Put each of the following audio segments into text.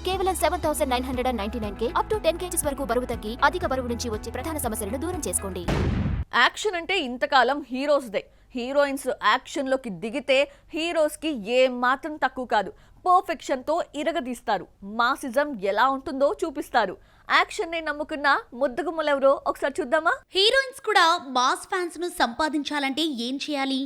కేవలం 7,999K up to 10 kgs వరకు బరువు తగ్గి అధిక బరువు నుంచి వచ్చే ప్రధాన సమస్యలను దూరం చేసుకోండి. యాక్షన్ అంటే ఇంతకాలం హీరోస్దే. హీరోయిన్స్ యాక్షన్లోకి దిగితే హీరోస్కి ఏమాత్రం తక్కువ కాదు. పర్ఫెక్షన్తో ఇరగదీస్తారు. మాసిజం ఎలా ఉంటుందో చూపిస్తారు. యాక్షన్ని నమ్ముకున్న ముద్దుగుమ్మలెవరో ఒకసారి చూద్దామా? హీరోయిన్స్ కూడా మాస్ ఫ్యాన్స్ ను సంపాదించాలంటే ఏం చేయాలి?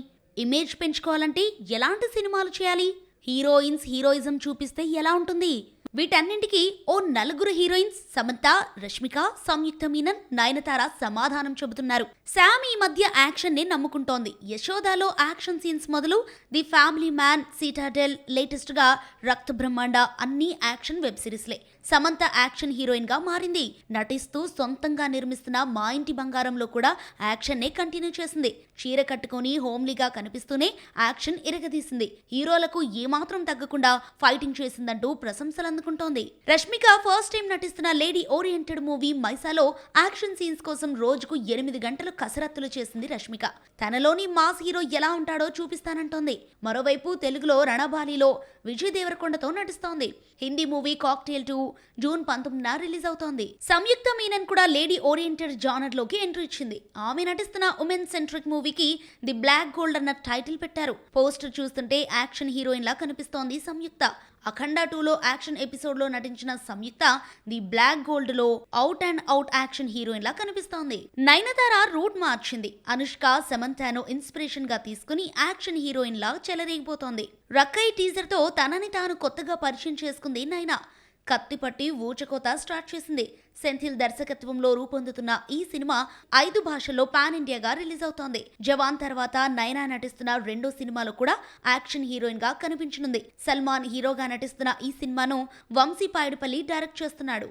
ఇమేజ్ పెంచుకోవాలంటే ఎలాంటి సినిమాలు చేయాలి? హీరోయిన్స్ హీరోయిజం చూపిస్తే ఎలా ఉంటుంది? వీటన్నింటికి ఓ నలుగురు హీరోయిన్స్ సమంత, రష్మిక, సంయుక్త మీనన్, నయనతార సమాధానం చెబుతున్నారు. శామ్ ఈ మధ్య యాక్షన్ ని నమ్ముకుంటోంది. యశోదాలో యాక్షన్ సీన్స్ మొదలు the family man, citadel, latest గా రక్త బ్రహ్మాండ అన్ని యాక్షన్ వెబ్ సిరీస్లే. సమంత యాక్షన్ హీరోయిన్ గా మారింది. నటిస్తూ సొంతంగా నిర్మిస్తున్న మా ఇంటి బంగారంలో కూడా యాక్షన్ నే కంటిన్యూ చేసింది. చీర కట్టుకుని హోమ్లీగా కనిపిస్తూనే యాక్షన్ ఇరగదీసింది. హీరోలకు ఏమాత్రం తగ్గకుండా ఫైటింగ్ చేసిందంటూ ప్రశంసలు అందుకుంటోంది. రష్మిక ఫస్ట్ టైం నటిస్తున్న లేడీ ఓరియంటెడ్ మూవీ మైసాలో యాక్షన్ సీన్స్ కోసం రోజుకు 8 గంటలు కసరత్తులు చేసింది రష్మిక. తనలోని మాస్ హీరో ఎలా ఉంటాడో చూపిస్తానంటోంది. మరోవైపు తెలుగులో రణబాలిలో విజయ్ దేవరకొండతో నటిస్తోంది. హిందీ మూవీ కాక్టైల్ 2 జూన్ 19న రిలీజ్ అవుతోంది. సంయుక్త మీనన్ కూడా లేడీ ఓరియంటెడ్ జానర్ లోకి ఎంట్రీ ఇచ్చింది. ఆమె నటిస్తున్న ఉమెన్ సెంట్రిక్ మూవీకి ది బ్లాక్ గోల్డ్ అన్న టైటిల్ పెట్టారు. పోస్టర్ చూస్తుంటే యాక్షన్ హీరోయిన్ లా కనిపిస్తోంది సంయుక్త. అఖండ 2లో యాక్షన్ ఎపిసోడ్ లో నటించిన సంయుక్త ది బ్లాక్ గోల్డ్ లో out and out action heroine లా కనిపిస్తోంది. నయనతార రూట్ మార్చింది. అనుష్క సమంతను ఇన్స్పిరేషన్ గా తీసుకుని యాక్షన్ హీరోయిన్ లా చెలరేగిపోతోంది. రక్కై టీజర్ తో తనని తాను కొత్తగా పరిచయం చేసుకుంది నయన. కత్తిపట్టి ఊచకోత స్టార్ట్ చేసింది. సెంథిల్ దర్శకత్వంలో రూపొందుతున్న ఈ సినిమా 5 భాషల్లో పాన్ ఇండియాగా రిలీజ్ అవుతోంది. జవాన్ తర్వాత నయన నటిస్తున్న రెండో సినిమాలో కూడా యాక్షన్ హీరోయిన్ గా కనిపించనుంది. సల్మాన్ హీరోగా నటిస్తున్న ఈ సినిమాను వంశీ పాయడుపల్లి డైరెక్ట్ చేస్తున్నాడు.